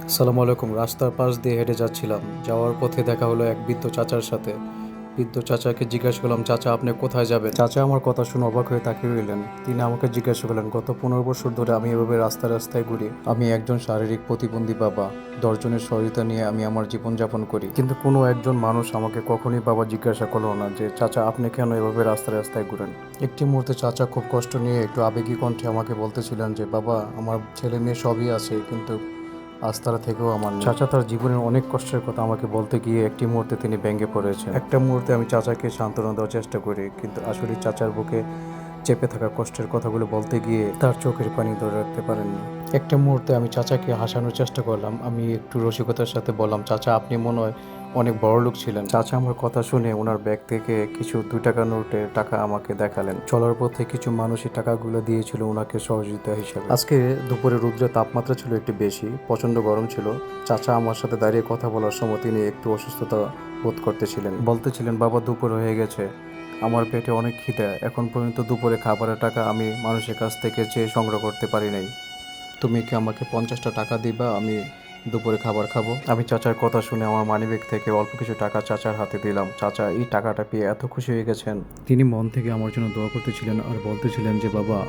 আসসালামু আলাইকুম। রাস্তার পাশ দিয়ে হেঁটে যাচ্ছিলাম। যাওয়ার পথে দেখা হলো এক বৃদ্ধ চাচার সাথে। বৃদ্ধ চাচাকে জিজ্ঞাসা করলাম, চাচা আপনি কোথায় যাবেন? চাচা আমার কথা শুনে অবাক হয়ে তাকিয়ে রইলেন। তিনি আমাকে জিজ্ঞাসা করলেন, গত 15 বছর ধরে আমি এভাবে রাস্তায় রাস্তায় ঘুরি। আমি একজন শারীরিক প্রতিবন্ধী বাবা। 10 জনের সহযোগিতা নিয়ে আমি আমার জীবনযাপন করি, কিন্তু কোনো একজন মানুষ আমাকে কখনোই বাবা জিজ্ঞাসা করলো না যে চাচা আপনি কেন এভাবে রাস্তায় রাস্তায় ঘুরেন। একটি মুহূর্তে চাচা খুব কষ্ট নিয়ে একটু আবেগী কণ্ঠে আমাকে বলতেছিলেন যে বাবা, আমার ছেলে মেয়ে সবই আছে, কিন্তু আস্থারা থেকেও আমার নেই। চাচা তার জীবনের অনেক কষ্টের কথা আমাকে বলতে গিয়ে একটি মুহূর্তে তিনি ব্যঙ্গে পড়েছেন। একটা মুহূর্তে আমি চাচাকে সান্ত্বনা দেওয়ার চেষ্টা করি, কিন্তু আসলে চাচার বুকে চেপে থাকা কষ্টের কথাগুলো বলতে গিয়ে তার চোখের পানি ধরে রাখতে পারেননি। একটা মুহূর্তে আমি চাচাকে হাসানোর চেষ্টা করলাম। আমি একটু রসিকতার সাথে বললাম, চাচা আপনি মনে হয় অনেক বড় লোক ছিলেন। চাচা আমার কথা শুনে ওনার ব্যাগ থেকে কিছু 2 টাকা নোটের টাকা আমাকে দেখালেন। চলার পথে কিছু মানুষই টাকাগুলো দিয়েছিল ওনাকে সহযোগিতা হিসেবে। আজকে দুপুরে রৌদ্রের তাপমাত্রা ছিল একটু বেশি, প্রচণ্ড গরম ছিল। চাচা আমার সাথে দাঁড়িয়ে কথা বলার সময় তিনি একটু অসুস্থতা বোধ করতেছিলেন। বলতেছিলেন, বাবা দুপুর হয়ে গেছে, আমার পেটে অনেক খিদে, এখন পর্যন্ত দুপুরে খাবারের টাকা আমি মানুষের কাছ থেকে চেয়ে সংগ্রহ করতে পারি নাই। তুমি কি আমাকে 50টা টাকা দিবা, আমি দুপুরে খাবার খাবো? আমি চাচার কথা শুনে আমার মানিব্যাগ থেকে অল্প কিছু টাকা চাচার হাতে দিলাম। চাচা এই টাকাটা পেয়ে এত খুশি হয়ে গেছেন। তিনি মন থেকে আমার জন্য দোয়া করতেছিলেন আর বলতেছিলেন যে বাবা,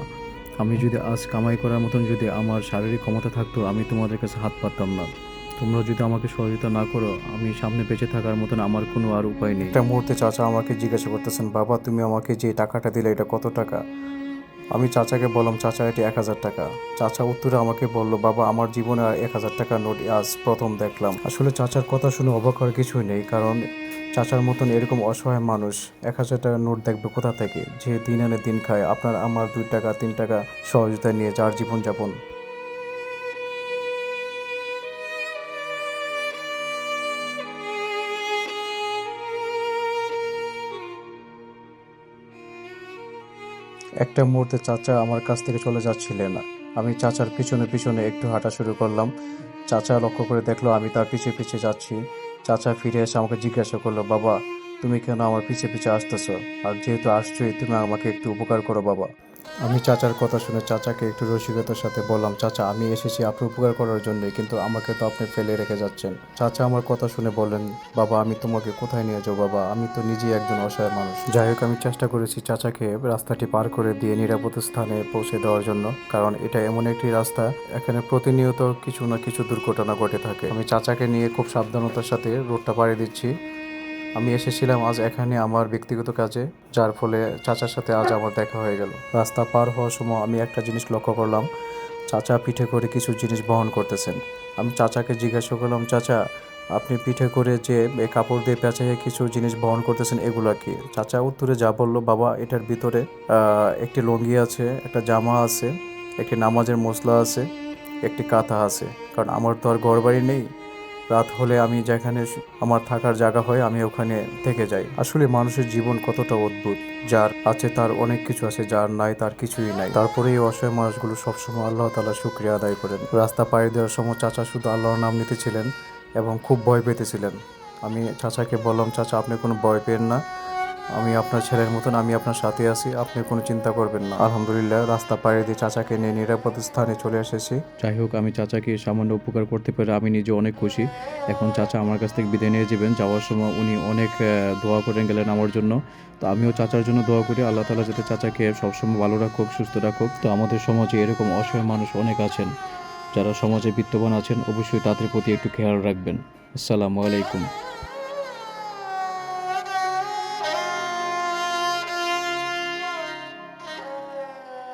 আমি যদি আজ কামাই করার মতন যদি আমার শারীরিক ক্ষমতা থাকতো, আমি তোমাদের কাছে হাত পাততাম না। তোমরা যদি আমাকে সহযোগিতা না করো, আমি সামনে বেঁচে থাকার মতন আমার কোনো আর উপায় নেই। একটা মুহূর্তে চাচা আমাকে জিজ্ঞাসা করতেছেন, বাবা তুমি আমাকে যে টাকাটা দিলে এটা কত টাকা? আমি চাচাকে বললাম, চাচা এটি 1000 টাকা। চাচা উত্তরে আমাকে বলল, বাবা আমার জীবনে আর 1000 টাকার নোট আজ প্রথম দেখলাম। আসলে চাচার কথা শুনে অবাক হওয়ার কিছুই নেই, কারণ চাচার মতন এরকম অসহায় মানুষ 1000 টাকার নোট দেখবে কোথা থেকে, যে দিন আনে দিন খায়, আপনার আমার 2 টাকা 3 টাকা সহযোগিতা নিয়ে যার জীবনযাপন। একটা মুহূর্তে চাচা আমার কাছ থেকে চলে যাচ্ছিলেন। আমি চাচার পিছনে পিছনে একটু হাঁটা শুরু করলাম। চাচা লক্ষ্য করে দেখলো আমি তার পিছে পিছে যাচ্ছি। চাচা ফিরে এসে আমাকে জিজ্ঞাসা করলো, বাবা তুমি কেন আমার পিছে পিছে আসতেছো? আর যেহেতু আসছোই, তুমি আমাকে একটু উপকার করো বাবা। আমি চাচার কথা শুনে চাচাকে একটু রসিকতার সাথে বললাম, চাচা আমি এসেছি আপনার উপকার করার জন্যই, কিন্তু আমাকে তো আপনি ফেলে রেখে যাচ্ছেন। চাচা আমার কথা শুনে বললেন, বাবা আমি তোমাকে কোথায় নিয়ে যাবো বাবা, আমি তো নিজেই একজন অসহায় মানুষ। যাই হোক, আমি চেষ্টা করেছি চাচাকে রাস্তাটি পার করে দিয়ে নিরাপদ স্থানে পৌঁছে দেওয়ার জন্য, কারণ এটা এমন একটি রাস্তা, এখানে প্রতিনিয়ত কিছু না কিছু দুর্ঘটনা ঘটে থাকে। আমি চাচাকে নিয়ে খুব সাবধানতার সাথে রোডটা পাড়ি দিচ্ছি। আমি এসেছিলাম আজ এখানে আমার ব্যক্তিগত কাজে, যার ফলে চাচার সাথে আজ আমার দেখা হয়ে গেল। রাস্তা পার হওয়ার সময় আমি একটা জিনিস লক্ষ্য করলাম, চাচা পিঠে করে কিছু জিনিস বহন করতেছেন। আমি চাচাকে জিজ্ঞাসা করলাম, চাচা আপনি পিঠে করে যে এই কাপড় দিয়ে পেঁচাইয়ে কিছু জিনিস বহন করতেছেন, এগুলা কি? চাচা উত্তরে যা বললো, বাবা এটার ভিতরে একটি লুঙ্গি আছে, একটা জামা আছে, একটি নামাজের মশলা আছে, একটি কাঁথা আছে, কারণ আমার তো আর ঘর বাড়ি নেই। রাত হলে আমি যেখানে আমার থাকার জায়গা হয় আমি ওখানে থেকে যাই। আসলে মানুষের জীবন কতটা অদ্ভুত, যার আছে তার অনেক কিছু আছে, যার নাই তার কিছুই নাই। তারপরে এই অসহায় মানুষগুলো সবসময় আল্লাহ তাআলার শুকরিয়া আদায় করেন। রাস্তা পাড়ি দেওয়ার সময় চাচা শুধু আল্লাহর নাম নিতেছিলেন এবং খুব ভয় পেতেছিলেন। আমি চাচাকে বললাম, চাচা আপনি কোনো ভয় পেন না, আমি আপনার ছেলের মতন, আমি আপনার সাথে আছি, আপনি কোনো চিন্তা করবেন না। আলহামদুলিল্লাহ রাস্তা পাড়ি দিয়ে চাচাকে নিয়ে নিরাপদ স্থানে চলে এসেছি। যাই হোক, আমি চাচাকে সামান্য উপকার করতে পেরে আমি নিজে অনেক খুশি। এখন চাচা আমার কাছ থেকে বিদায় নিয়ে যাবেন। যাওয়ার সময় উনি অনেক দোয়া করে গেলেন আমার জন্য। তো আমিও চাচার জন্য দোয়া করি, আল্লাহ তাআলা যাতে চাচাকে সবসময় ভালো রাখুক, সুস্থ রাখুক। তো আমাদের সমাজে এরকম অসহায় মানুষ অনেক আছেন, যারা সমাজে বিত্তবান আছেন, অবশ্যই তাদের প্রতি একটু খেয়াল রাখবেন। আসসালামু আলাইকুম।